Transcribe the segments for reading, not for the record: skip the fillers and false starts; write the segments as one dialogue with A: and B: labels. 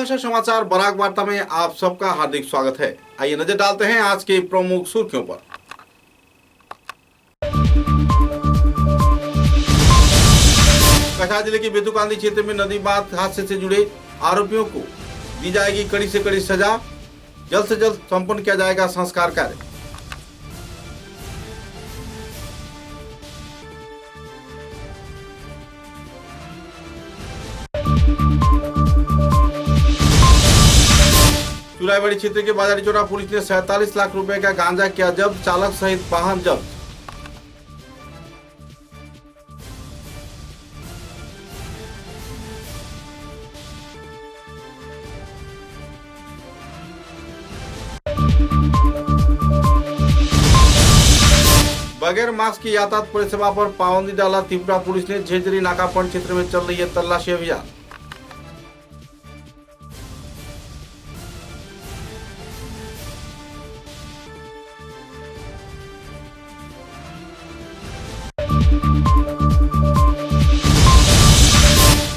A: भाषा समाचार बराक वार्ता में आप सबका हार्दिक स्वागत है। आइए नजर डालते हैं आज के प्रमुख सुर्खियों पर। कछार जिले के बेतुकांदी क्षेत्र में नदी बांध हादसे से जुड़े आरोपियों को दी जाएगी कड़ी से कड़ी सजा। जल्द से जल्द संपन्न किया जाएगा संस्कार कार्य। चुराईबाड़ी क्षेत्र के बाजारी चौरा पुलिस ने 47 लाख रुपए का गांजा किया जब्त, चालक सहित वाहन जब्त। बगैर मास्क की यातायात परिसेवा पर पाबंदी डाला त्रिपुरा पुलिस ने। झेझरी नाकापंड क्षेत्र में चल रही है तलाशी अभियान।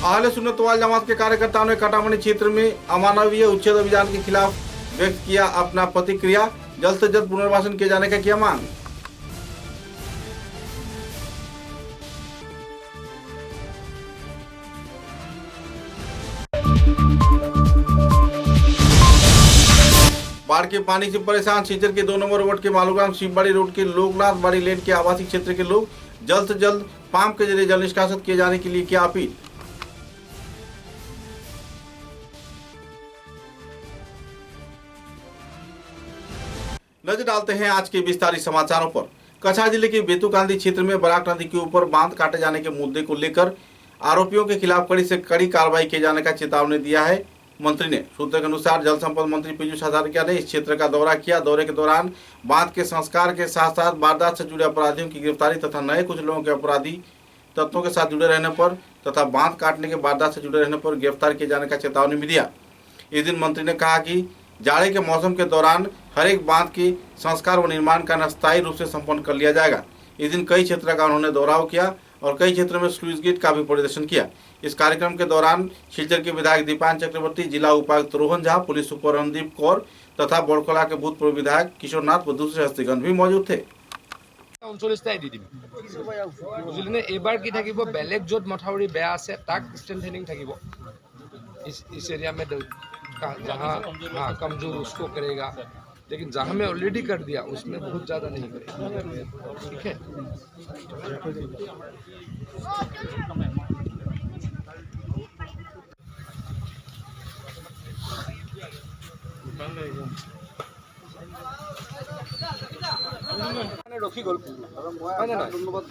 A: अहले सुन्नत वल जमात के कार्यकर्ताओं ने काटामनी क्षेत्र में अमानवीय उच्छेद अभियान के खिलाफ व्यक्त किया अपना प्रतिक्रिया। जल्द से जल्द पुनर्वासन किए जाने का किया मांग। बाढ़ के पानी से परेशान सिंचर के 2 नंबर वार्ड के मालूग्राम शिवबाड़ी रोड के लोकनाथ बाड़ी लेन के आवासीय क्षेत्र के लोग जल्द से जल्द पंप के जरिए जल निष्कासित किए जाने के लिए किया अपील। नजर डालते हैं आज के विस्तारित समाचारों पर। कछार जिले के बेतुकांदी क्षेत्र में बराक नदी के ऊपर बांध काटे जाने के मुद्दे को लेकर आरोपियों के खिलाफ कड़ी से कड़ी कार्रवाई किए जाने का चेतावनी दिया है मंत्री ने। सूत्र के अनुसार जल संपदा मंत्री पीयूष हजारिका ने इस क्षेत्र का दौरा किया। दौरे के दौरान बांध के संस्कार के साथ साथ वारदात से जुड़े अपराधियों की गिरफ्तारी तथा नए कुछ लोगों के अपराधी तत्वों के साथ जुड़े रहने पर तथा बांध काटने के वारदात से जुड़े रहने पर गिरफ्तार किए जाने का चेतावनी भी दिया। इस दिन मंत्री ने कहा कि जाड़े के मौसम के दौरान हर एक बांध के संस्कार व निर्माण का अस्थायी रूप से संपन्न कर लिया जाएगा। इस दिन कई क्षेत्र का उन्होंने दौराव किया और कई क्षेत्रों में स्लूइस गेट का भी परिदर्शन किया। इस कार्यक्रम के दौरान शिलचर के विधायक दीपान चक्रवर्ती, जिला उपायुक्त रोहन झा, पुलिस सुपर रणदीप कौर तथा बड़खोला के भूतपूर्व विधायक किशोर नाथ व दूसरे हस्तीगण भी मौजूद थे।
B: 39টাই দি দিম বুঝলি নে এবাৰ কি থাকিব বেলেগ য'ত মথাউৰি বেয়া আছে তাক ষ্ট্ৰেংথেনিং থাকিব इस एरिया में जहाँ हाँ कमजोर उसको करेगा, लेकिन जहाँ में ऑलरेडी कर दिया उसमें बहुत ज़्यादा नहीं करेगा। ठीक है। ৰখি গ'ল হয় না ধন্যবাদ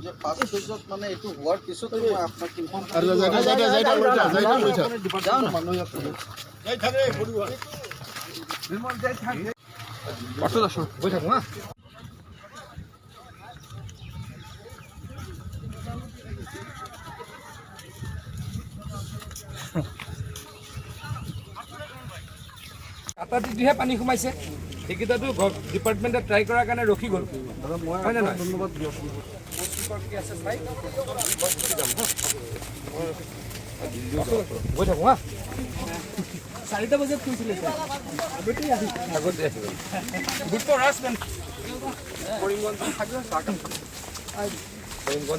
B: যে ফাৰ্ষ্ট ফেজত মানে এইটো হোৱাৰ পিছত মই আপোনাক ইনফৰ্ম গৈ থাকোঁ হা। কাটা দিহে পানী সোমাইছে সেইকেইটাতো ডিপাৰ্টমেণ্টে ট্ৰাই কৰাৰ কাৰণে ৰখি গ'ল হয় নে নহয়। ধন্যবাদ গৈ থাকোঁ হা। 4টা বজাত কৈছিলে আগতে কৰিমগঞ্জ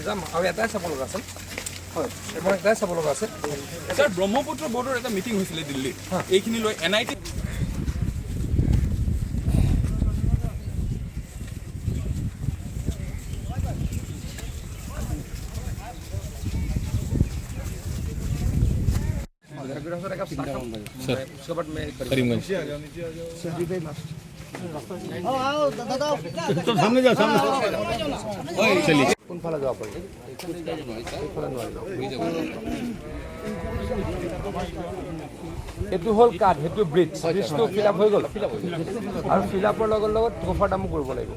B: যাম আৰু এটাই চাব লগা আছে। হয় মই এটাই চাব লগা আছে। ছাৰ ব্ৰহ্মপুত্ৰ বৰ্ডৰ এটা মিটিং হৈছিলে দিল্লীত, এইখিনি লৈ NIT
C: सामने जाओ चलिए
B: কোনফালে যাব পাৰি এইটো হ'ল কাঠ, সেইটো ব্ৰিজটো ফিল আপ হৈ গ'ল আৰু ফিল আপৰ লগত লগত কফাৰ দামো কৰিব লাগিব।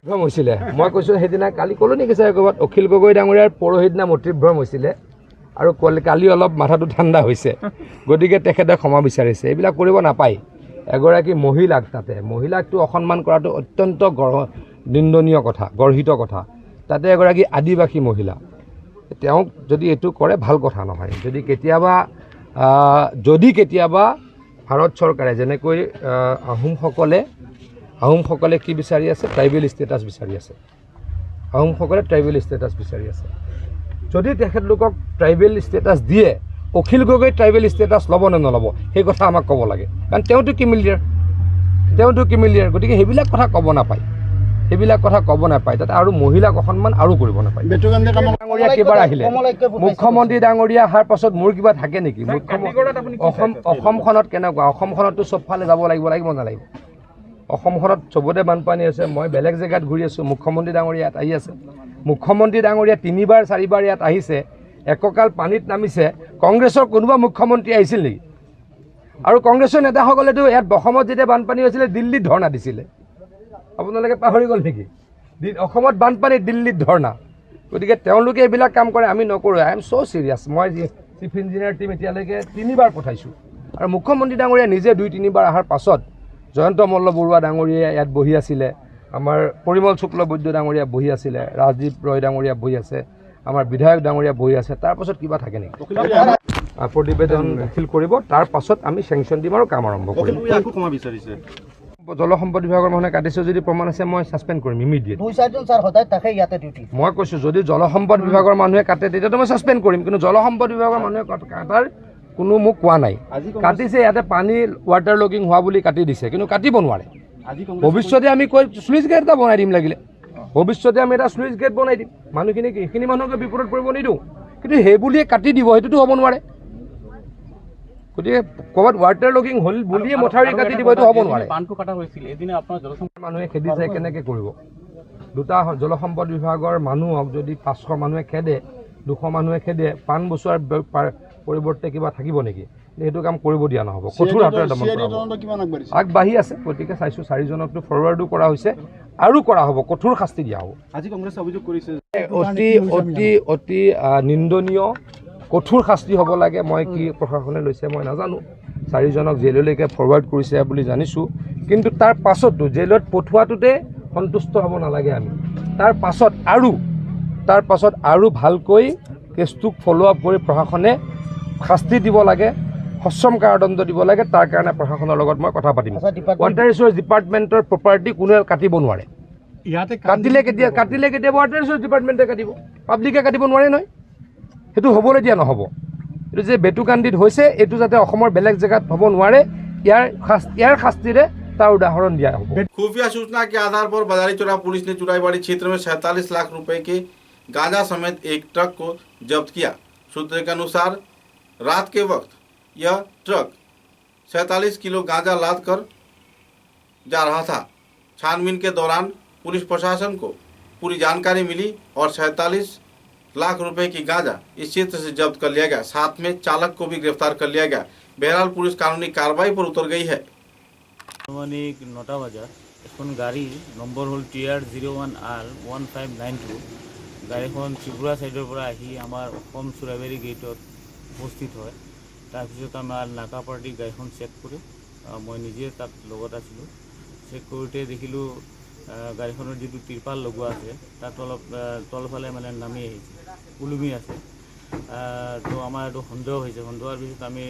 B: ভ্ৰম হৈছিলে মই কৈছোঁ সেইদিনা কালি ক'লো নেকি ছাৰ ক'ৰবাত অখিল গগৈ ডাঙৰীয়াৰ পৰহিদিনা মতিভ্ৰম হৈছিলে আৰু কালি অলপ মাথাটো ঠাণ্ডা হৈছে, গতিকে তেখেতে ক্ষমা বিচাৰিছে। এইবিলাক কৰিব নাপায়। এগৰাকী মহিলাক মহিলাকটো অসন্মান কৰাটো অত্যন্ত নিন্দনীয় কথা, গৰ্হিত কথা। তাতে এগৰাকী আদিবাসী মহিলা তেওঁক যদি এইটো কৰে ভাল কথা নহয়। যদি কেতিয়াবা ভাৰত চৰকাৰে যেনেকৈ আহোমসকলে কি বিচাৰি আছে, ট্ৰাইবেল ষ্টেটাছ বিচাৰি আছে। আহোমসকলে ট্ৰাইবেল ষ্টেটাছ বিচাৰি আছে। যদি তেখেতলোকক ট্ৰাইবেল ষ্টেটাছ দিয়ে, অখিল গগৈ ট্ৰাইবেল ষ্টেটাছ ল'ব নে নল'ব সেই কথা আমাক ক'ব লাগে, কাৰণ তেওঁতো কিমিলিয়াৰ। গতিকে সেইবিলাক কথা ক'ব নাপায়। তাতে আৰু মহিলাক অসন্মান আৰু কৰিব নাপায়। ডাঙৰীয়া কেইবাৰ আহিলে, মুখ্যমন্ত্ৰী ডাঙৰীয়া অহাৰ পাছত মোৰ কিবা থাকে নেকি? অসমখনত কেনেকুৱা? অসমখনতো চবফালে যাব লাগিব নালাগিব? অসমখনত চবতে বানপানী আছে। মই বেলেগ জেগাত ঘূৰি আছোঁ, মুখ্যমন্ত্ৰী ডাঙৰীয়া ইয়াত আহি আছে। মুখ্যমন্ত্ৰী ডাঙৰীয়া 3বাৰ 4বাৰ ইয়াত আহিছে, এককাল পানীত নামিছে। কংগ্ৰেছৰ কোনোবা মুখ্যমন্ত্ৰী আহিছিল নেকি? আৰু কংগ্ৰেছৰ নেতাসকলেতো ইয়াত অসমত যেতিয়া বানপানী হৈছিলে দিল্লীত ধৰ্ণা দিছিলে। আপোনালোকে পাহৰি গ'ল নেকি? অসমত বানপানী, দিল্লীত ধৰ্ণা। গতিকে তেওঁলোকে এইবিলাক কাম কৰে, আমি নকৰোঁ। আই এম ছ' চিৰিয়াছ। মই চিফ ইঞ্জিনিয়াৰ টীম এতিয়ালৈকে 3বাৰ পঠাইছোঁ। আৰু মুখ্যমন্ত্ৰী ডাঙৰীয়া নিজে 2-3বাৰ অহাৰ পাছত জয়ন্ত মল্ল বৰুৱা ডাঙৰীয়া ইয়াত বহি আছিলে, আমাৰ পৰিমল শুক্লবৈদ্য ডাঙৰীয়া বহি আছিলে, ৰাজদীপ ৰয় ডাঙৰীয়া বহি আছে, আমাৰ বিধায়ক ডাঙৰীয়া বহি আছে। তাৰপাছত কিবা থাকে নেকি? প্ৰতিবেদন দাখিল কৰিব, তাৰ পাছত আমি চেংচন দিম আৰু কাম আৰম্ভ কৰিম। জলসম্পদ বিভাগৰ মানুহে কাটিছে যদি প্ৰমাণ আছে, মই ছাছপেণ্ড কৰিম ইমিডিয়েট। মই কৈছোঁ যদি জলসম্পদ বিভাগৰ মানুহে কাটে তেতিয়াতো মই ছাছপেণ্ড কৰিম, কিন্তু জলসম্পদ বিভাগৰ মানুহে কাটাৰ কোনো মোক কোৱা নাই। কাটিছে ইয়াতে পানী ৱাটাৰ লগিং হোৱা বুলি কাটি দিছে, কিন্তু কাটিব নোৱাৰে। ভৱিষ্যতে আমি স্লুইচ গেট এটা বনাই দিম, লাগিলে ভৱিষ্যতে আমি এটা স্লুইচ গেট বনাই দিম। মানুহখিনিক এইখিনি মানুহকে বিপদত পৰিব নিদিওঁ, কিন্তু সেই বুলিয়ে কাটি দিব সেইটোতো হ'ব নোৱাৰে। গতিকে ক'ৰবাত ৱাটাৰ লগিং হ'ল বুলিয়ে মথাউৰি কাটি দিব, এইটো হ'ব নোৱাৰে। মানুহে খেদি চাই কেনেকৈ কৰিব? দুটা জলসম্পদ বিভাগৰ মানুহক যদি 500 মানুহে খেদে, 200 মানুহে খেদে, 5 বছৰ পৰিৱৰ্তে কিবা থাকিব নেকি? সেইটো কাম কৰিব দিয়া নহ'ব। কঠোৰ হাতেৰে দমন কৰা হ'ব। আগবাঢ়ি আছে, গতিকে চাইছোঁ 4জনকতো ফৰৱাৰ্ডো কৰা হৈছে আৰু কৰা হ'ব, কঠোৰ শাস্তি দিয়া হ'ব।
C: আজি কংগ্ৰেছে অভিযোগ কৰিছে
B: অতি নিন্দনীয়, কঠোৰ শাস্তি হ'ব লাগে। মই কি প্ৰশাসনে লৈছে মই নাজানো। 4জনক জেললৈকে ফৰৱাৰ্ড কৰিছে বুলি জানিছোঁ, কিন্তু তাৰ পাছতো জেলত পঠোৱাটোতে সন্তুষ্ট হ'ব নালাগে আমি। তাৰ পাছত আৰু ভালকৈ কেছটোক ফ'ল' আপ কৰি প্ৰশাসনে শাস্তি দিব লাগে, সশ্ৰম কাৰাদণ্ড দিব লাগে। তাৰ কাৰণে প্ৰশাসনৰ লগত মই কথা পাতিম। ৱাটাৰ ৰিচোৰ্চ ডিপাৰ্টমেণ্টৰ প্ৰপাৰ্টি কোনোৱে কাটিব নোৱাৰে। কাটিলে কেতিয়াবা ৱাটাৰ ৰিচোৰ্চ ডিপাৰ্টমেণ্টে কাটিব, পাব্লিকে কাটিব নোৱাৰে নহয়। সেইটো হ'বলৈ দিয়া নহ'ব। এইটো যে বেটুকান্দিত হৈছে, এইটো যাতে অসমৰ বেলেগ জেগাত হ'ব নোৱাৰে, ইয়াৰ শাস্তিৰে তাৰ उदाहरण दिया हो।
A: खुफिया सूचना के आधार पर बाजारीचोरा पुलिस ने चुराईबाड़ी क्षेत्र में 47 लाख रुपए के गांजा समेत एक ट्रक को जब्त किया। सूत्र के अनुसार रात के वक्त यह ट्रक 47 किलो गांजा लाद कर जा रहा था। छानबीन के दौरान पुलिस प्रशासन को पूरी जानकारी मिली और 47 लाख रुपए की गांजा इस क्षेत्र से जब्त कर लिया गया। साथ में चालक को भी गिरफ्तार कर लिया गया। बहरहाल पुलिस कानूनी कार्रवाई पर उतर गई है।
D: 9টা বজাত এখন গাড়ী নম্বৰ হ'ল TR01R1592 গাড়ীখন ত্ৰিপুৰা ছাইডৰ পৰা আহি আমাৰ অসম চুৰাইবাৰী গেটত উপস্থিত হয়। তাৰপিছত আমাৰ নাকা পাৰ্টি গাড়ীখন চেক কৰে। মই নিজে তাত লগত আছিলোঁ। চেক কৰোঁতে দেখিলোঁ গাড়ীখনৰ যিটো তিৰপাল লগোৱা আছে তাত অলপ তলফালে মানে নামি আহিছে, ওলমি আছে। তো আমাৰ এইটো সন্দেহ হৈছে। সন্দেহৰ পিছত আমি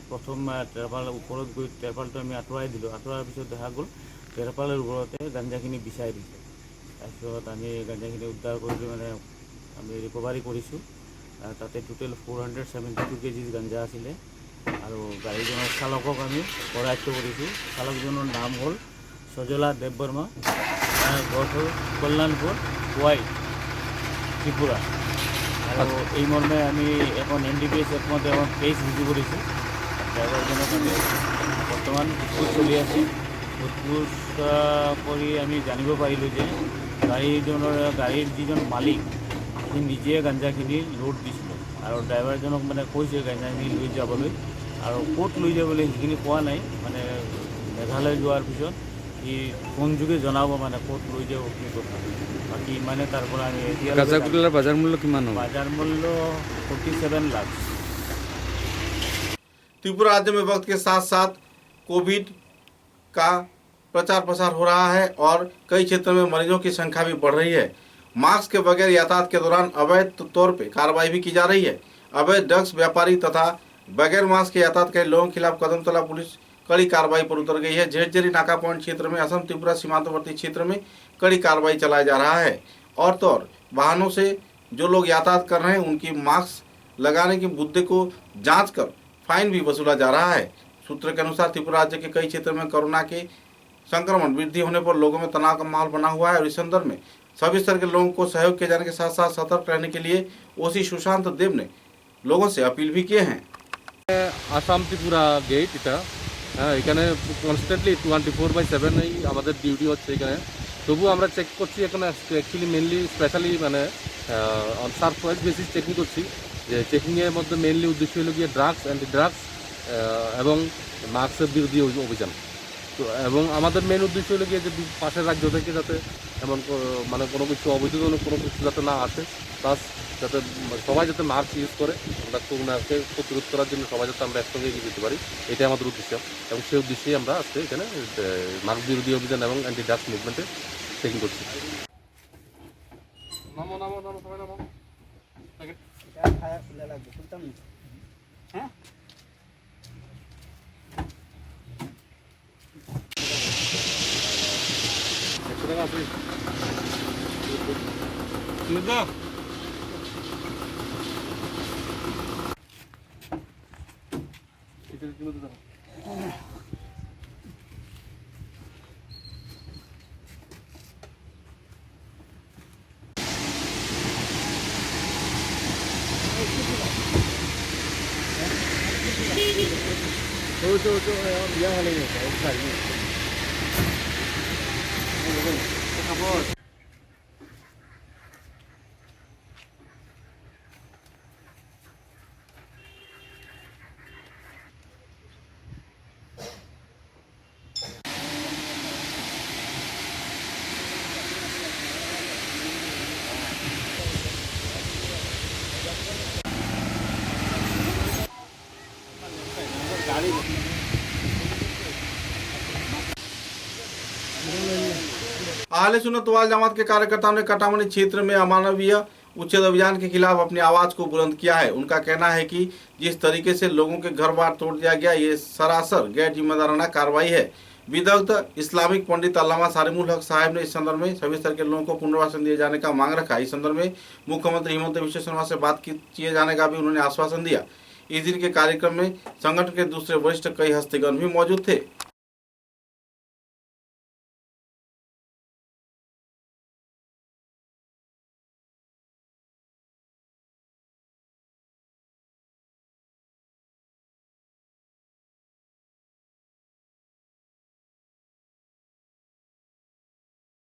D: প্ৰথম তেৰপাল ওপৰত গৈ তেৰপালটো আমি আঁতৰাই দিলোঁ। আঁতৰাৰ পিছত দেখা গ'ল তেৰপালৰ ওপৰতে গাঞ্জাখিনি বিচাৰি দিছে। তাৰপিছত আমি গাঞ্জাখিনি উদ্ধাৰ কৰি মানে আমি ৰিকভাৰী কৰিছোঁ। তাতে টোটেল 472 কেজি গাঞ্জা আছিলে। আৰু গাড়ীখনৰ চালকক আমি কৰায়ত্ব কৰিছোঁ। চালকজনৰ নাম হ'ল সজলা দেৱ বৰ্মা, ঘৰ হ'ল কল্যাণপুৰ পুৱাই ত্ৰিপুৰা। আৰু এই মৰ্মে আমি এখন NDPS একমতে এখন কেছ ৰুজু কৰিছোঁ। ড্ৰাইভাৰজনক আমি বৰ্তমান সোধপোছ চলি আছে। সোধপোছ কৰি আমি জানিব পাৰিলোঁ যে গাড়ীৰ যিজন মালিক সি নিজে গাঞ্জাখিনি লোড দিছিলে আৰু ড্ৰাইভাৰজনক মানে কৈছে গাঞ্জাখিনি লৈ যাবলৈ, আৰু ক'ত লৈ যাবলৈ সেইখিনি কোৱা নাই। মানে মেঘালয় যোৱাৰ পিছত সি ফোন যোগে জনাব মানে ক'ত লৈ যাব কি কথা। বাকী মানে তাৰ পৰা আমি
C: বাজাৰ মূল্য কিমান হ'ব?
D: बाजार मूल्य 47 लाख।
A: त्रिपुरा राज्य में वक्त के साथ साथ कोविड का प्रचार प्रसार हो रहा है और कई क्षेत्रों में मरीजों की संख्या भी बढ़ रही है। मास्क के बगैर यातायात के दौरान अवैध तौर पे कार्रवाई भी की जा रही है। अवैध ड्रग्स व्यापारी तथा बगैर मास्क के यातायात के लोगों के खिलाफ कदमतला पुलिस कड़ी कार्रवाई पर उतर गई है। झेरझेरी नाका पॉइंट क्षेत्र में असम त्रिपुरा सीमांतवर्ती क्षेत्र में कड़ी कार्रवाई चलाया जा रहा है। और तो और वाहनों से जो लोग यातायात कर रहे हैं उनकी मास्क लगाने के मुद्दे को जांच कर फाइन भी वसूला जा रहा है। सूत्र के अनुसार त्रिपुरा राज्य के कई क्षेत्रों में कोरोना के संक्रमण वृद्धि होने पर लोगों में तनाव का माहौल बना हुआ है और इस संदर्भ में सभी स्तर के लोगों को सहयोग किए जाने के साथ साथ सतर्क रहने के लिए ओसी सुशांत देव ने लोगों से अपील भी किए हैं।
E: আসাম ত্রিপুরা গেট এটা, হ্যাঁ, এখানে কনস্ট্যান্টলি 24/7 আমাদের ডিউটি হচ্ছে এখানে। তবু আমরা চেক করছি এখানে অ্যাকচুয়ালি মেনলি স্পেশালি মানে অন সারপ্রাইজ বেসিস চেকিং করছি। যে চেকিংয়ের মধ্যে মেনলি উদ্দেশ্য হলো গিয়ে ড্রাগস, অ্যান্টি ড্রাগস এবং মাস্কের বিরোধী অভিযান। তো এবং আমাদের মেন উদ্দেশ্য হলো গিয়ে যে পাশের রাজ্য থেকে যাতে এমন মানে কোনো কিছু অবৈধজনক কোনো কিছু যাতে না আসে, প্লাস যাতে সবাই যাতে মাস্ক ইউজ করে আমরা করোনাকে প্রতিরোধ করার জন্য সবাই যাতে আমরা একসঙ্গে এগিয়ে যেতে পারি, এটাই আমাদের উদ্দেশ্য। এবং সেই উদ্দেশ্যেই আমরা আজকে এখানে মাস্ক বিরোধী অভিযান এবং অ্যান্টি ড্রাগস মুভমেন্টে চেকিং করছি।
A: आहले सुन्नत वल जमात के कार्यकर्ताओं ने कटामनी क्षेत्र में अमानवीय उच्छेद अभियान के खिलाफ अपनी आवाज को बुलंद किया है। उनका कहना है कि जिस तरीके से लोगों के घर बार तोड़ दिया गया, ये सरासर गैर जिम्मेदाराना कार्रवाई है। विदग्ध इस्लामिक पंडित अल्लामा सारिमुल हक साहब ने इस संदर्भ में सभी स्तर के लोगों को पुनर्वासन दिए जाने का मांग रखा। इस संदर्भ में मुख्यमंत्री हिमंत बिश्व शर्मा से बात किए जाने का भी उन्होंने आश्वासन दिया। इस दिन के कार्यक्रम में संगठन के दूसरे वरिष्ठ कई हस्तीगण भी मौजूद थे।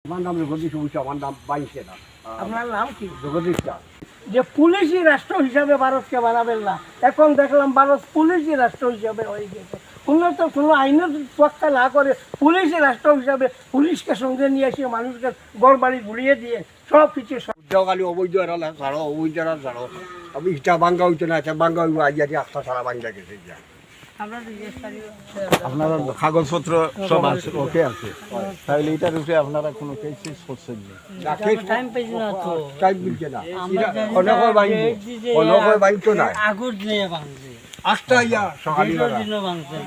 F: আমার নাম জগদীশ উষা, আমার নাম বাইশে না।
G: আপনার নাম কি?
F: জগদীশ দাস।
G: যে পুলিশি রাষ্ট্র হিসাবে ভারতকে বানাবেন না, এখন দেখলাম ভারত পুলিশি রাষ্ট্র হিসাবে হয়ে গেছে। উন্নত কোনো আইনের তোয়াক্কা না করে পুলিশি রাষ্ট্র হিসাবে পুলিশকে সঙ্গে নিয়ে এসে মানুষকে ঘর বাড়ি ঘুরিয়ে দিয়ে সব কিছু
F: উদ্যোগালি অবৈধ এরা ছাড়ো, অবৈধ এরা ছাড়ো। আমি ইটা ভাঙ্গা হইতো না, এটা ভাঙ্গা হইব আজ আটটা সারা ভাঙ্গা গেছে।
H: আপনারা কাগজপত্র সব আছে, ওকে আছে, তাহলে এটার উপরে আপনারা কোনো কেস করছেন না?
F: টাইম মিলছে না, অনেক বাইতো না।
G: আগর দিয়ে ভাঙছে,
F: আটটা ইয়া সকালে
G: ভাঙছে।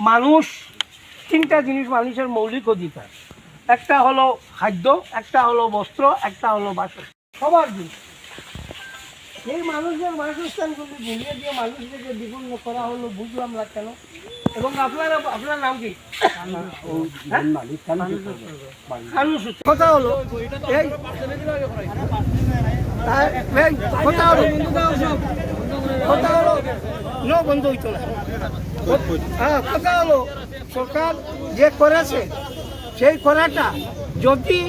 G: মানুষ তিনটা জিনিস মানুষের মৌলিক অধিকার, একটা হলো খাদ্য, একটা হলো বস্ত্র, একটা হলো বাসস্থান, সবার জিনিস। এই মানুষের বাসস্থানগুলি ভুলিয়ে দিয়ে মানুষদেরকে বিপন্ন করা হলো, বুঝলাম না কেন। এবং আপনার নাম কি? কথা হলো বন্ধ হইতো না। হ্যাঁ, কথা হলো সরকার যে করেছে সেই করাটা যদি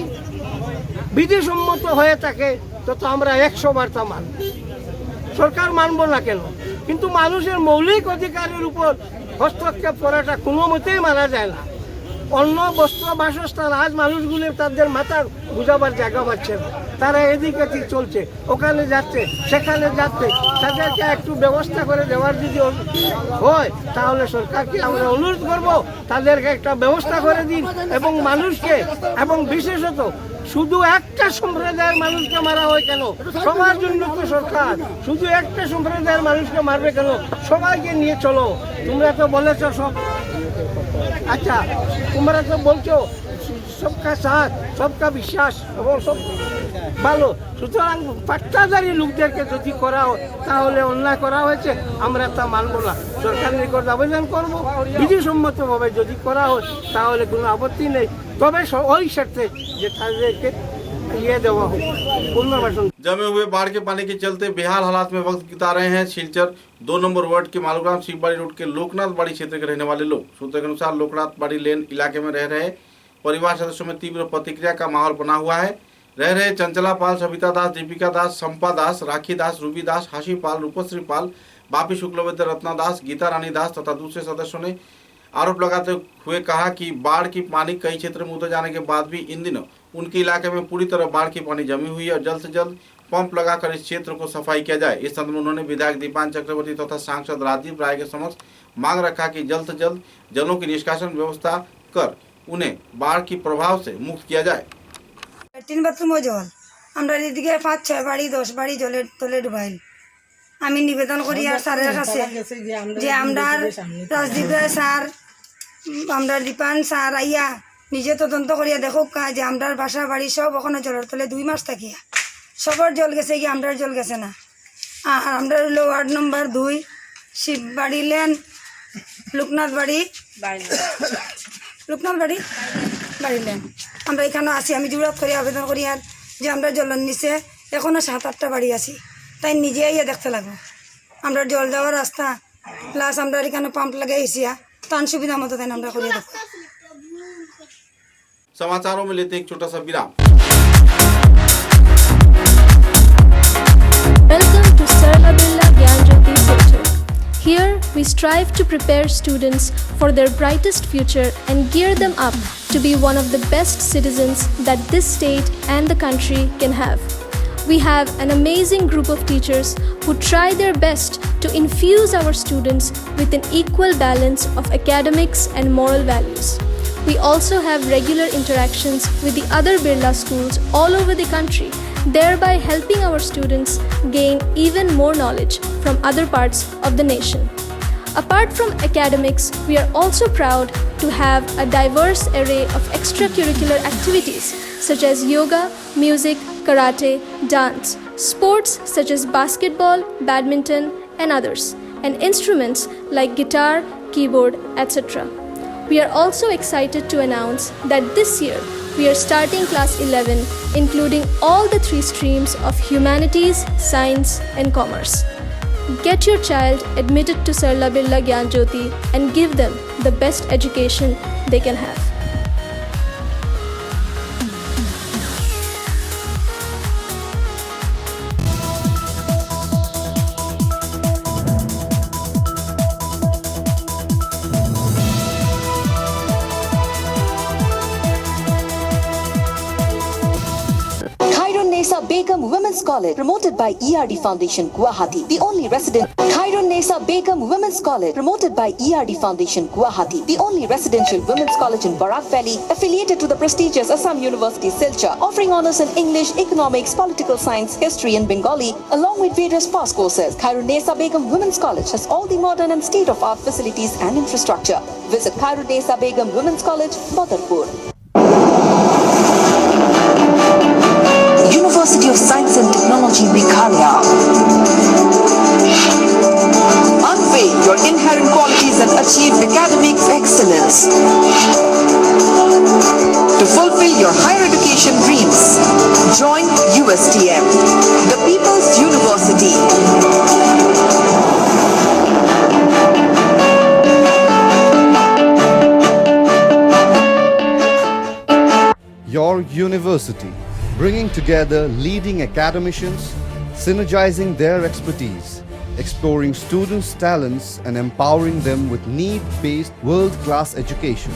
G: বিধিসম্মত হয়ে থাকে তো আমরা 100 বার তা মানব। সরকার মানব না কেন? কিন্তু মানুষের মৌলিক অধিকারের উপর হস্তক্ষেপ করাটা কোনো মতেই মানা যায় না। অন্য বস্ত্র বাসস্থান আজ মানুষগুলি তাদের মাথার বুঝাবার জায়গা পাচ্ছে না। তারা এদিকে এদিক চলছে, ওখানে যাচ্ছে, সেখানে যাচ্ছে। তাদেরকে একটু ব্যবস্থা করে দেওয়ার যদি হয় তাহলে সরকারকে আমরা অনুরোধ করব তাদেরকে একটা ব্যবস্থা করে দিন এবং মানুষকে, এবং বিশেষত শুধু একটা সম্প্রদায়ের মানুষকে মারা হয় কেন? সবার জন্য তো সরকার, শুধু একটা সম্প্রদায়ের মানুষকে মারবে কেন? সবাইকে নিয়ে চলো। তোমরা তো বলেছ সব, আচ্ছা তোমরা তো বলছো সবকা সাথ, সবকা বিশ্বাস এবং সব ভালো। সুতরাং পাট্টাদারি লোকদেরকে যদি করা হয় তাহলে অন্যায় করা হয়েছে, আমরা তা মানব না। সরকারের নিকট আবেদন করব, বিধিসম্মতভাবে যদি করা হয় তাহলে কোনো আপত্তি নেই, তবে ওই স্বার্থে যে তাদেরকে देवा हो पुनर्वासन।
A: जमे हुए बाढ़ के पानी के चलते बेहाल हालात में वक्त बिता रहे हैं सिलचर 2 नंबर वार्ड के मालूग्राम शिवबाड़ी रोड के लोकनाथ बाड़ी क्षेत्र के रहने वाले लोग। सूत्रों के अनुसार लोकनाथ बाड़ी लेन इलाके में रह रहे परिवार सदस्यों में तीव्र प्रतिक्रिया का माहौल बना हुआ है। रह रहे चंचला पाल, सविता दास, दीपिका दास, संपा दास, राखी दास, रूबी दास, हाशी पाल, रूपश्री पाल, बापी शुक्लवैद्य, रत्ना दास, गीता रानी दास तथा दूसरे सदस्यों ने आरोप लगाते हुए कहा कि बाढ़ की पानी कई क्षेत्र में उतर जाने के बाद भी इन दिनों उनके इलाके में पूरी तरह बाढ़ की पानी जमी हुई है और जल्द से जल्द पंप लगाकर इस क्षेत्र को सफाई किया जाए। इस संदर्भ में उन्होंने विधायक दीपान चक्रवर्ती तथा सांसद राजीव राय के समक्ष मांग रखा कि जल्द से जल्द जलों की निष्कासन व्यवस्था कर उन्हें बाढ़ की प्रभाव से मुक्त किया जाए।
I: 3 বাথরুম জল, আমরা এদিকে 5-6 বাড়ি 10 বাড়ি জলের তলে ডুবাইল। আমি নিবেদন করি আর স্যারের কাছে যে আমরা রাজদীপ রায় স্যার, আমরা দীপান স্যার আইয়া নিজে তদন্ত করিয়া দেখুক যে আমরা বাসা বাড়ি সব ওখানে জলের তলে 2 মাস থাকিয়া সবার জল গেছে কি আমরা জল গেছে না। আর আমরা হলো ward number 2 Shibbari lane Loknath Bari Bari lane আমরা এখানে আছি। আমি জুড়াত করে আবেদন করি আর যে আমরা জলের নিচে এখনও 7-8টা বাড়ি আছি, তাই নিজে আইয়া দেখতে লাগবো আমরা জল যাওয়ার রাস্তা প্লাস আমরা এখানে পাম্প লাগাইছি তান সুবিধা মতো তাই আমরা করিয়া দেখো।
A: समाचारों में लेते एक छोटा सा विराम।
J: Welcome to Sarla Birla Gyan Jyoti Center. Here we strive to prepare students for their brightest future and gear them up to be one of the best citizens that this state and the country can have. We have an amazing group of teachers who try their best to infuse our students with an equal balance of academics and moral values. We also have regular interactions with the other Birla schools all over the country, thereby helping our students gain even more knowledge from other parts of the nation. Apart from academics, we are also proud to have a diverse array of extracurricular activities such as yoga, music, karate, dance, sports such as basketball, badminton, and others, and instruments like guitar, keyboard, etc. We are also excited to announce that this year we are starting class 11, including all the 3 streams of humanities, science, and commerce. Get your child admitted to Sarla Birla Gyan Jyoti and give them the best education they can have.
K: Khairun-Nisa Begum Women's College, promoted by ERD Foundation, Guwahati, the only resident. Khairun-Nisa Begum Women's College, promoted by ERD Foundation, Guwahati, the only residential women's college in Barak Valley, affiliated to the prestigious Assam University, Silchar, offering honors in English, economics, political science, history, and Bengali, along with various past courses. Khairun-Nisa Begum Women's College has all the modern and state-of-art facilities and infrastructure. Visit Khairun-Nisa Begum Women's College, Badarpur. University of Science and Technology, Meghalaya. Unveil your inherent qualities and achieve academic excellence. To fulfill your higher education dreams, join USTM, the People's University.
L: Your university, bringing together leading academicians, synergizing their expertise, exploring students' talents and empowering them with need-based world-class education.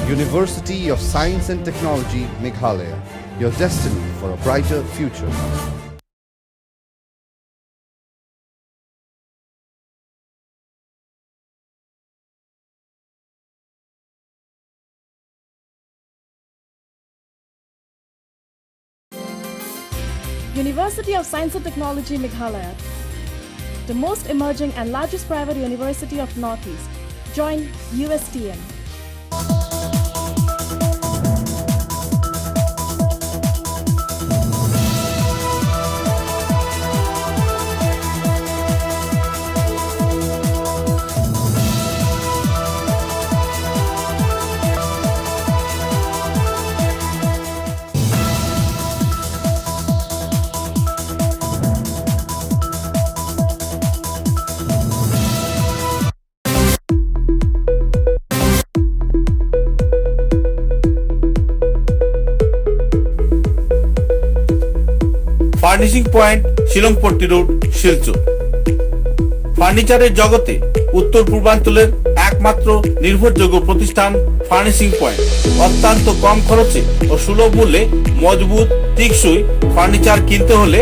L: University of Science and Technology, Meghalaya. your destiny for a brighter future.
J: University of Science and Technology Meghalaya, the most emerging and largest private university of Northeast. Join USTM.
A: Furnishing point Shillongpatti road Silchar. ফার্নিচারের জগতে উত্তর পূর্বাঞ্চলের একমাত্র নির্ভরযোগ্য প্রতিষ্ঠান furnishing point. অত্যন্ত কম খরচে ও সুলভ মূল্যে মজবুত টেকসই ফার্নিচার কিনতে হলে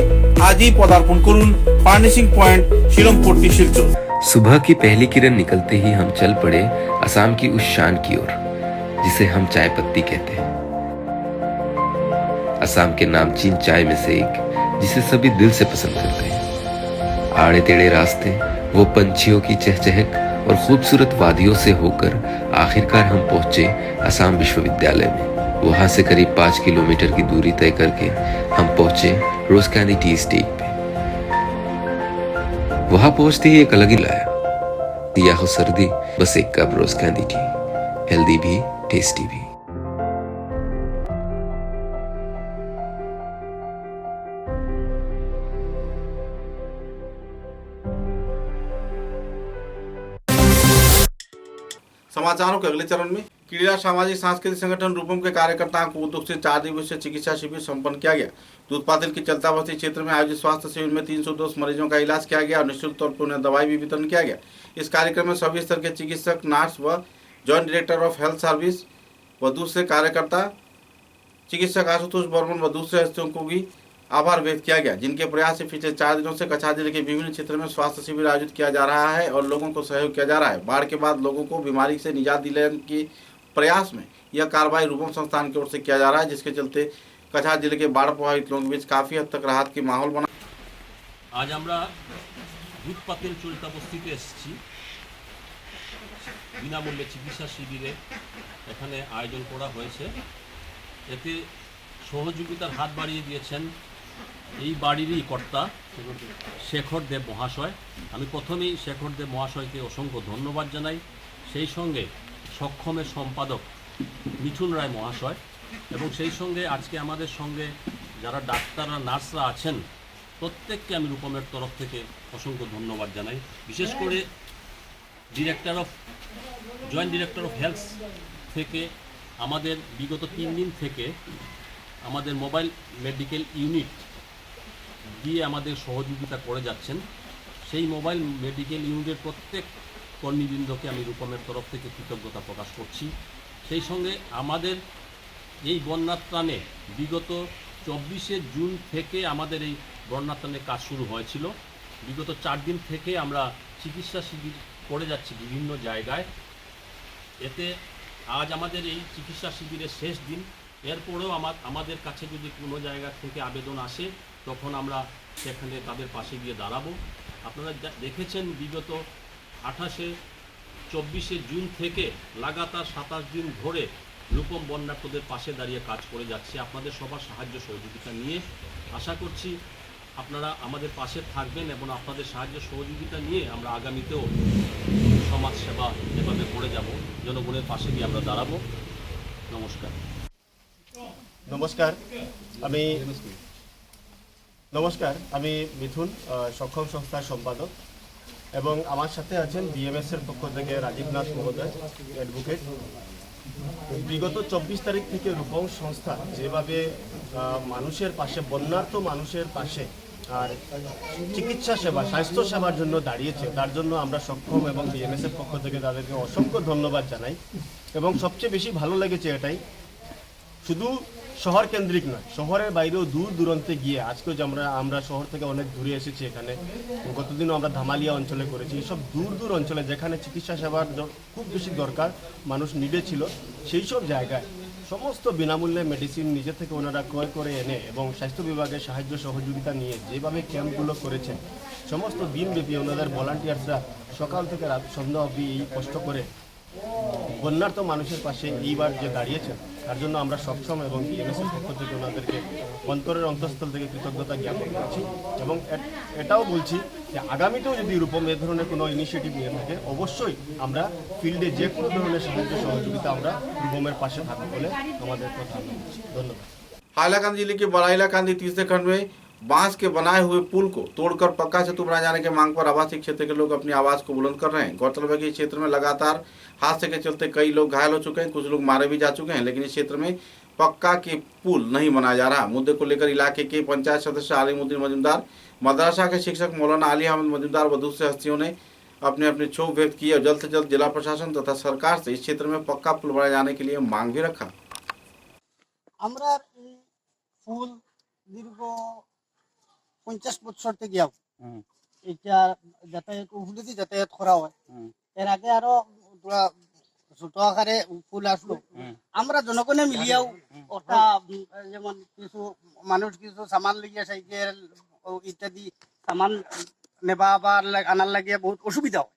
A: আজই পদার্পণ করুন ফার্নিশিং पॉइंट शिलंगपट्टी शिलचर।
M: सुबह की पहली किरण निकलते ही हम चल पड़े असम की उस शान की ओर जिसे हम चाय पत्ती कहते हैं। असम के नामचीन चाय में से एक जिसे सभी दिल से पसंद करते हैं। आड़े टेढ़े रास्ते, वो पंछियों की चहचहक और खूबसूरत वादियों से होकर आखिरकार हम पहुंचे असम विश्वविद्यालय में। वहां से करीब 5 किलोमीटर की दूरी तय करके हम पहुंचे रोज कैंडी टी स्टेट पे। वहां पहुंचते ही एक अलग ही लाया, या हो सर्दी बस एक कप रोज कैंडी टी, हेल्दी भी टेस्टी भी।
A: समाचारों के अगले चरण में क्रीड़ा सामाजिक सांस्कृतिक संगठन रूपम के कार्यकर्ताओं को उद्योग से 4 दिवसीय चिकित्सा शिविर संपन्न किया गया। दूधपातिल के चलता बस्ती क्षेत्र में आयोजित स्वास्थ्य शिविर में 310 मरीजों का इलाज किया गया और निःशुल्क तौर पर उन्हें दवाई भी वितरण किया गया। इस कार्यक्रम में सभी स्तर के चिकित्सक, नर्स व joint director of health service व दूसरे कार्यकर्ता चिकित्सक आशुतोष बर्मन व दूसरे हस्तियों को भी आभार व्यक्त किया गया, जिनके प्रयास से पिछले 4 दिनों से कछार जिले के विभिन्न क्षेत्रों में स्वास्थ्य शिविर आयोजित किया जा रहा है और लोगों को सहयोग किया जा रहा है। बाढ़ के बाद लोगों को बीमारी से निजात दिलाने के प्रयास में यह कार्रवाई रूपम संस्थान की ओर से किया जा रहा है, जिसके चलते कछार जिले के बाढ़ प्रभावित लोगों के बीच काफी हद तक राहत की माहौल बना।
N: आज আমরা দুধপাতিল চলতা বস্তিতে এসেছি বিনামূল্যে চিকিৎসা শিবিরে এখানে আয়োজন করা হয়েছে। এতে সহযোগিতার হাত বাড়িয়ে দিয়েছেন এই বাড়িরই কর্তা শেখর দেব মহাশয়। আমি প্রথমেই শেখর দেব মহাশয়কে অসংখ্য ধন্যবাদ জানাই। সেই সঙ্গে সক্ষমের সম্পাদক মিঠুন রায় মহাশয় এবং সেই সঙ্গে আজকে আমাদের সঙ্গে যারা ডাক্তাররা, নার্সরা আছেন প্রত্যেককে আমি রূপমের তরফ থেকে অসংখ্য ধন্যবাদ জানাই। বিশেষ করে জয়েন্ট ডিরেক্টর অফ হেলথ থেকে আমাদের বিগত 3 দিন থেকে আমাদের মোবাইল মেডিকেল ইউনিট দিয়ে আমাদের সহযোগিতা করে যাচ্ছেন। সেই মোবাইল মেডিকেল ইউনিটের প্রত্যেক কর্মীবৃন্দকে আমি রূপমের তরফ থেকে কৃতজ্ঞতা প্রকাশ করছি। সেই সঙ্গে আমাদের এই বন্যাত্রাণে বিগত 24শে জুন থেকে আমাদের এই বন্যাত্রাণে কাজ শুরু হয়েছিল। বিগত 4 দিন থেকে আমরা চিকিৎসা শিবির করে যাচ্ছি বিভিন্ন জায়গায়। এতে আজ আমাদের এই চিকিৎসা শিবিরের শেষ দিন। এরপরেও আমাদের কাছে যদি কোনো জায়গা থেকে আবেদন আসে তখন আমরা সেখানে তাদের পাশে গিয়ে দাঁড়াবো। আপনারা দেখেছেন বিগত 24শে জুন থেকে লাগাতার 27 দিন ধরে রূপম বন্যার্তদের পাশে দাঁড়িয়ে কাজ করে যাচ্ছে। আপনাদের সবার সাহায্য সহযোগিতা নিয়ে আশা করছি আপনারা আমাদের পাশে থাকবেন এবং আপনাদের সাহায্য সহযোগিতা নিয়ে আমরা আগামীতেও সমাজ সেবা এভাবে করে যাব, জনগণের পাশে গিয়ে আমরা দাঁড়াবো। নমস্কার।
O: আমি মিথুন, সক্ষম সংস্থার সম্পাদক এবং আমার সাথে আছেন বিএমএসের পক্ষ থেকে রাজীব নাথ মহোদয়, অ্যাডভোকেট। বিগত 24 তারিখ থেকে রূপম সংস্থা যেভাবে মানুষের পাশে, বন্যার্ত মানুষের পাশে আর চিকিৎসা সেবা, স্বাস্থ্য সেবার জন্য দাঁড়িয়েছে, তার জন্য আমরা সক্ষম এবং বিএমএসের পক্ষ থেকে তাদেরকে অসংখ্য ধন্যবাদ জানাই। এবং সবচেয়ে বেশি ভালো লেগেছে এটাই, শুধু শহর কেন্দ্রিক নয়, শহরের বাইরেও দূর দূরান্তে গিয়ে আজকেও যে আমরা শহর থেকে অনেক দূরে এসেছি, এখানে গতদিনও আমরা ধামালিয়া অঞ্চলে করেছি। এইসব দূর দূর অঞ্চলে যেখানে চিকিৎসা সেবার খুব বেশি দরকার, মানুষ নিডে ছিল, সেই সব জায়গায় সমস্ত বিনামূল্যে মেডিসিন নিজে থেকে ওনারা ক্রয় করে এনে এবং স্বাস্থ্য বিভাগের সাহায্য সহযোগিতা নিয়ে যেভাবে ক্যাম্পগুলো করেছেন, সমস্ত দিনব্যাপী ওনাদের ভলান্টিয়ার্সরা সকাল থেকে রাত সন্ধ্যা অবধি এই কষ্ট করে বন্যার্ত মানুষের পাশে এইবার যে দাঁড়িয়েছেন, তার জন্য আমরা সক্ষম এবং বিএমএসের পক্ষ থেকে ওনাদেরকে অন্তরের অন্তঃস্থল থেকে কৃতজ্ঞতা জ্ঞাপন করছি। এবং এটাও বলছি যে আগামীতেও যদি রূপম এ ধরনের কোনো ইনিশিয়েটিভ নিয়ে থাকে, অবশ্যই আমরা ফিল্ডে যে কোনো ধরনের সাহায্য সহযোগিতা আমরা রূপমের পাশে থাকবো বলে আমাদের কথা। ধন্যবাদ।
A: हाइलाकांदी जिले के बड़ाइलाकांदी तीसरे खंड में बांस के बनाए हुए पुल को तोड़कर पक्का सेतु बनाए जाने के मांग पर आवासीय क्षेत्र के लोग अपनी आवाज को बुलंद कर रहे हैं। गौरतलब है कि इस क्षेत्र में लगातार हादसे के चलते कई लोग घायल हो चुके हैं, कुछ लोग मारे भी जा चुके हैं, लेकिन इस क्षेत्र में पक्का के पुल नहीं बनाया जा रहा। मुद्दे को लेकर इलाके के पंचायत सदस्य आलिमुद्दीन मजूमदार, मदरसा के शिक्षक मौलाना अली अहमद मजूमदार व दूसरे हस्तियों ने अपने अपने क्षोभ व्यक्त किए और जल्द से जल्द जिला प्रशासन तथा सरकार से इस क्षेत्र में पक्का पुल बनाए जाने के लिए मांग भी रखा।
P: আমরা এই ফুল দীর্ঘ 50 বছর থেকে এটা যাতায়াত উপলব্ধি যাতায়াত করা হয়। এর আগে আরো ছোট আকারে ফুল আসলো, আমরা জনগণে মিলিয়াও ওটা যেমন কিছু মানুষ কিছু সামান লিয়ে সাইকেল ইত্যাদি সামান নেবা বা আনার লাগিয়ে বহুত অসুবিধা হয়।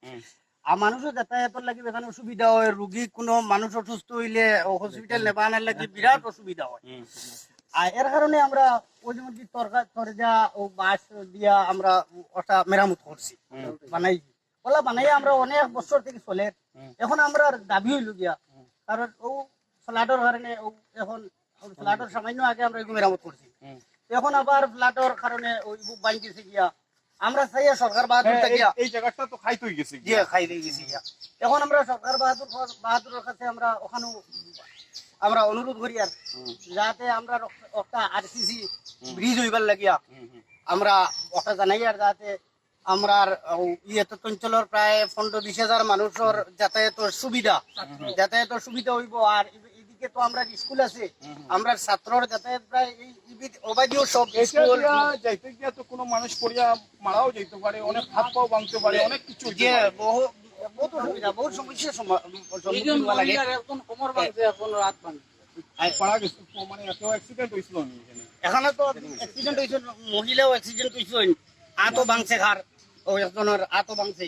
P: আর মানুষের যাতায়াতের লাগে এখানে অসুবিধা হয়, রুগী কোনো মানুষ অসুস্থ হইলে হসপিটাল নেবা আনার লাগে বিরাট অসুবিধা হয়। আর এর কারণে আমরা ওই যেমন কি তরজা ও বাঁশ দিয়া আমরা ওটা মেরামত করছি, বানাই ওলা বানাই আমরা অনেক বছর থেকে চলে। এখন আমরা দাবি হইল গিয়া, কারণ ও ফ্ল্যাটের কারণে এখন ফ্ল্যাটের সামান্য আগে আমরা এগুলো মেরামত করছি, এখন আবার ফ্ল্যাটের কারণে ওই বাইন গেছে গিয়া। আমরা চাই সরকার বাহাদুর এই জায়গাটা তো খাই তুই গেছি, খাই দিয়ে গেছি গিয়া। এখন আমরা সরকার বাহাদুরের কাছে আমরা ওখানে আমরা অনুরোধ করি আর যাতে আমরা একটা আরসিসি ব্রিজ হইবার লাগিয়া আমরা ওটা জানাই আর যাতে আমরা ইয়েতে অঞ্চলের প্রায় 15-20 হাজার মানুষের যাতায়াতের সুবিধা হইব। আর এদিকে তো আমরা স্কুল আছে, আমরা ছাত্রর যাতায়াত প্রায় অবাধিও সব স্কুল যাইতে গিয়া তো কোনো মানুষ পড়িয়া মারাও যাইতে পারে, অনেক হাত পাও ভাঙতে পারে, অনেক কিছু বহুত অসুবিধা, বহুত সমস্যার সম্মুখীন হওয়া লাগে। এখানে তো অ্যাক্সিডেন্ট হয়েছে, মহিলাও অ্যাক্সিডেন্ট হয়েছে, আতো ভাঙছে ঘর, একজনের আতো ভাঙছে,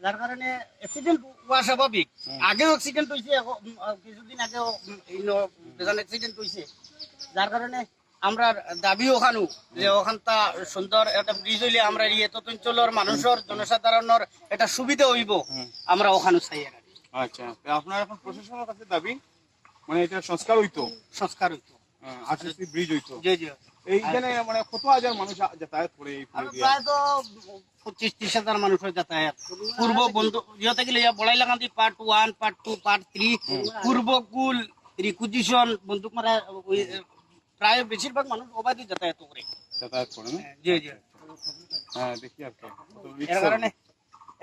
P: যার কারণে অ্যাক্সিডেন্ট হওয়া স্বাভাবিক। আগেও অ্যাক্সিডেন্ট হয়েছে, কিছুদিন আগেও অ্যাক্সিডেন্ট হয়েছে, যার কারণে আমরা দাবি ওখানো যে ওখানটা সুন্দর একটা ব্রিজ হইলে আমরা এত অঞ্চলের মানুষের জনসাধারণের একটা সুবিধা হইব, আমরা ওখানে চাই।
Q: আচ্ছা, আপনার এখন প্রশাসনের কাছে দাবি মানে এটা সংস্কার হইতো আরসিসি ব্রিজ হইতো। জি জি, এইখানে মানে কত হাজার মানুষ যাতায়াত করে?
P: প্রায় তো 25-30 হাজার মানুষের যাতায়াত। পূর্ব বন্ধু ইয়ে থেকে বড়াইলাকান্দি পার্ট 1, পার্ট 2, পার্ট 3, পূর্বকুল, রিকুজিশন, বন্দুক মারা, প্রায় বেশিরভাগ মানুষ অবাধে যাতায়াত করে না? জি জি,
Q: হ্যাঁ দেখি আর কি।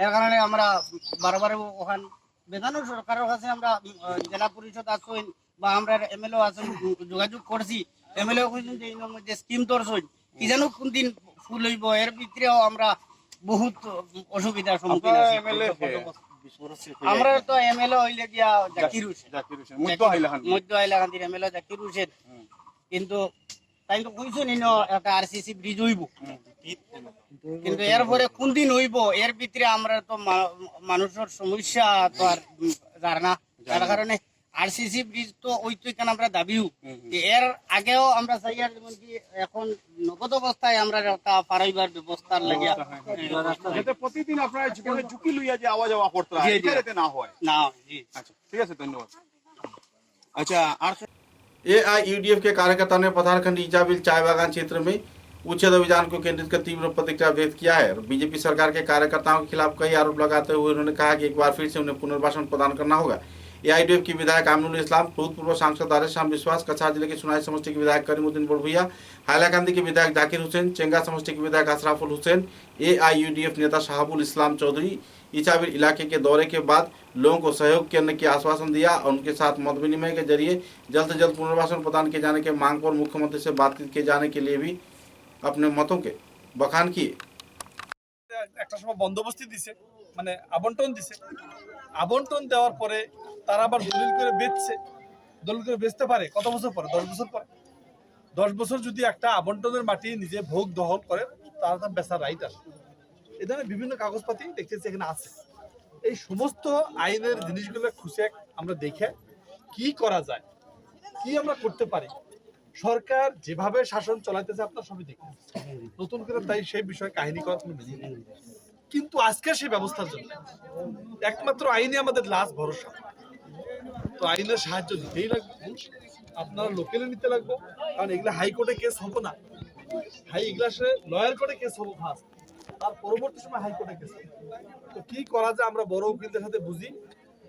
P: এর কারণে আমরা বারবার ওখান বেদানো সরকারের কাছে আমরা জেলা পরিষদ আসুন বা আমরা এমএলএ আসুন যোগাযোগ করছি। এমএলএ কইছেন যে এর মধ্যে স্কিম ধরছই, কি জানো কোন দিন ফুল হইব, এর ভিতরেও আমরা বহুত অসুবিধার সম্মুখীন আছি। আমরা তো এমএলএ হইলে গিয়া জাকির হোসেন মধ্য হাইলাকান্দির এমএলএ জাকির হোসেন, কিন্তু তাই তো কইছেন একটা আরসিসি ব্রিজ হইব, কিন্তু এরপরে কোন দিন হইব এর ভিতরে আমরা তো মানুষের সমস্যা তো আর জানা, যার কারণে আরসিসি ব্রিজ তো ওইতো কেন আমরা দাবিও। এর আগেও আমরা চাই আর যেমন কি এখন নগদ অবস্থায় আমরা একটা পারাইবার ব্যবস্থার লাগিয়া
Q: যাতে প্রতিদিন আপনারা জীবনে ঝুঁকি লইয়া যে আওয়া যাওয়া করতে হয় যাতে না হয়।
P: না, জি
Q: আচ্ছা ঠিক আছে, ধন্যবাদ। अच्छा
A: AIUDF के कार्यकर्ता ने पथारखंड ईजाबिल चाय बागान क्षेत्र में उच्छेद अभियान को केंद्रित कर तीव्र प्रतिक्रिया व्यक्त किया है। बीजेपी सरकार के कार्यकर्ताओं के खिलाफ कई आरोप लगाते हुए उन्होंने कहा कि एक बार फिर से उन्हें पुनर्वासन प्रदान करना होगा। एआईडीएफ की विधायक आमिनुल इस्लाम, भूतपूर्व सांसद आरिफ शाम विश्वास, कछार जिले की सुनाई समष्टि के विधायक करीमुद्दीन बुढ़भुइया, हाइलाकांदी के विधायक जाकिर हुसैन, चेंगा समष्टि के विधायक अशराफुल हुसैन, एआईयूडीएफ नेता शहाबुल इस्लाम चौधरी इचाबिर इलाके के दौरे के बाद लोगों को सहयोग करने की आश्वासन दिया और उनके साथ मत विनिमय के जरिए जल्द से जल्द पुनर्वासन प्रदान किए जाने के मांग पर मुख्यमंत्री से बातचीत किए जाने के लिए भी अपने मतों के बखान किए।
R: একটা সময় বন্দোবস্তি দিছে, মানে আবন্টন দিছে, আবন্টন দেওয়ার পরে তারা আবার দলিল করে বেচছে। দলিল করে বেচতে পারে কত বছর পরে? 10 বছর পরে। 10 বছর যদি একটা আবন্টনের মাটি নিজে ভোগ দখল করে তার দাম বেচার রাইট আছে। এই ধরনের বিভিন্ন কাগজপাতি দেখতেছি এখানে আছে। এই সমস্ত আইনের জিনিসগুলো খুঁজে আমরা দেখে কি করা যায়, কি আমরা করতে পারি। সরকার যেভাবে শাসন চালাইতেছে আপনার সবই দেখেন, নতুন করে তাই সেই বিষয়ে কাহিনী করার কোনো মিনিং নেই। কিন্তু আজকে সেই ব্যবস্থার জন্য একমাত্র আইনে আমাদের লাস্ট ভরসা। তো আইনের সাহায্য নিতেই লাগবে, আপনারা লোকেলে নিতে লাগবে, কারণ এগুলা হাইকোর্টে কেস হবো না, এগুলা লয়ার কোর্টে কেস হবো ফার্স্ট, তার পরবর্তী সময় হাইকোর্টে কেস। তো কি করা যায় আমরা বড় উকিলদের সাথে বুঝি,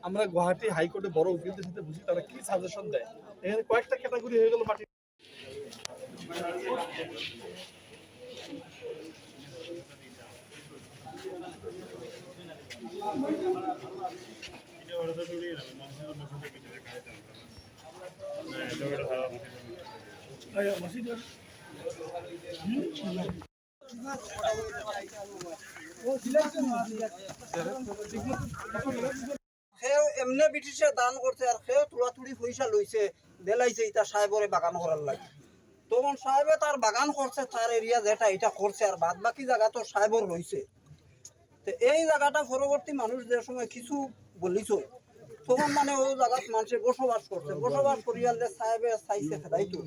R: আমরা গুয়াহাটি হাইকোর্টে বড় উকিলদের সাথে বুঝি তারা কি সাজেশন দেয়। এখানে কয়েকটা ক্যাটাগরি হয়ে গেল মাটি।
P: এমনি ব্রিটিশে দান করছে আর সেও তুড়াতুড়ি পয়সা লইছে দেলাইছে এটা সাহেবরে বাগান করার লাগে। তখন সাহেবে তার বাগান করছে, তার এরিয়া যেটা এটা করছে, আর বাদ বাকি জায়গা তো সাহেবর রয়েছে। তো এই জায়গাটা পরবর্তী মানুষ যে সময় কিছু বলিছ তখন মানে ও জায়গাত মানুষে বসবাস করছে, বসবাস করিয়ালে সাহেবে চাইছে ফেরাইতো।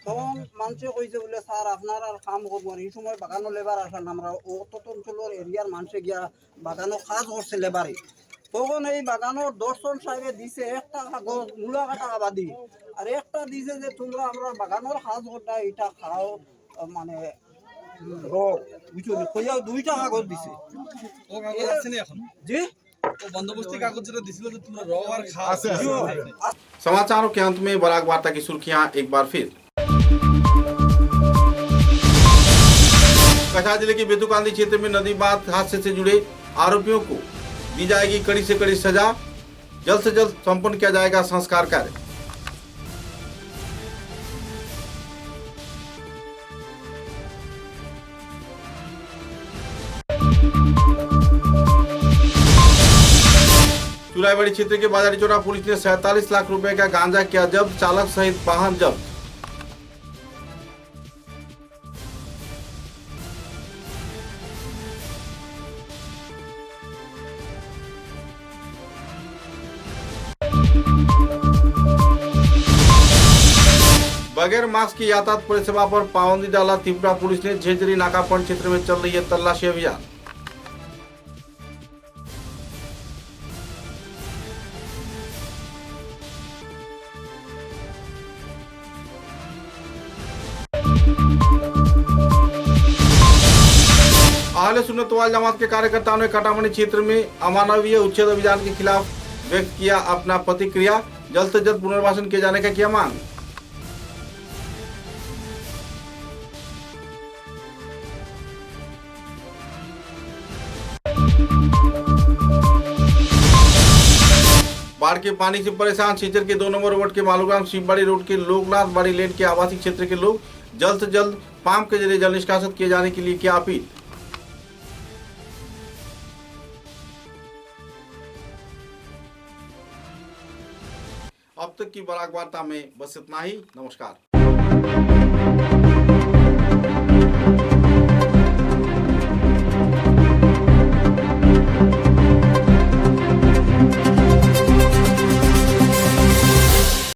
P: তখন মানুষে কইছে বলে স্যার আপনার আর কাম করবো, এই সময় বাগানো লেবার আসেন, আমরা অত অঞ্চলের এরিয়ার মানুষে গিয়া বাগানো কাজ করছে লেবারে। তখন এই বাগানোর দর্শন সাহেবে দিছে একটা কাগজ মূলা টাকা বাদি, আর একটা দিছে যে তোমরা আমরা বাগানোর কাজ করটা এটা খাও, মানে বুঝছো দুইটা কাগজ দিছে।
R: ও কাগজ আছে না এখন?
P: জি,
R: बंदोबस्ती कागज যেটা দিছিল যে তোমরা র আর খাস।
A: समाचारों के अंत में बराक वार्ता की सुर्खियां एक बार फिर। कछार जिले के बेतुकांदी क्षेत्र में नदी बांध हादसे से जुड़े आरोपियों को दी जाएगी कड़ी से कड़ी सजा, जल्द से जल्द संपन्न किया जाएगा संस्कार कार्य। चुराईबाड़ी क्षेत्र के बाजारी चौरा पुलिस ने 47 लाख रुपए का गांजा किया जब्त, चालक सहित वाहन जब्त। बगैर मास्क की यातायात परिसेवा पर पाबंदी डाला त्रिपुरा पुलिस ने, झेझरी नाकापंड क्षेत्र में चल रही है तलाशी अभियान। अहले सुन्नत वल जमात के कार्यकर्ताओं ने कटामनी क्षेत्र में अमानवीय उच्छेद अभियान के खिलाफ व्यक्त किया अपना प्रतिक्रिया, जल्द से जल्द पुनर्वासन किए जाने का किया मांग। बाढ़ के पानी से परेशान सीचर के 2 नंबर वार्ड के मालूग्राम शिवबाड़ी रोड के लोकनाथ बाड़ी लेन के आवासीय क्षेत्र के लोग जल्द से जल्द पंप के जरिए जल निष्कासित किए जाने के लिए किया अपील। अब तक की बराक वार्ता में बस इतना ही। नमस्कार।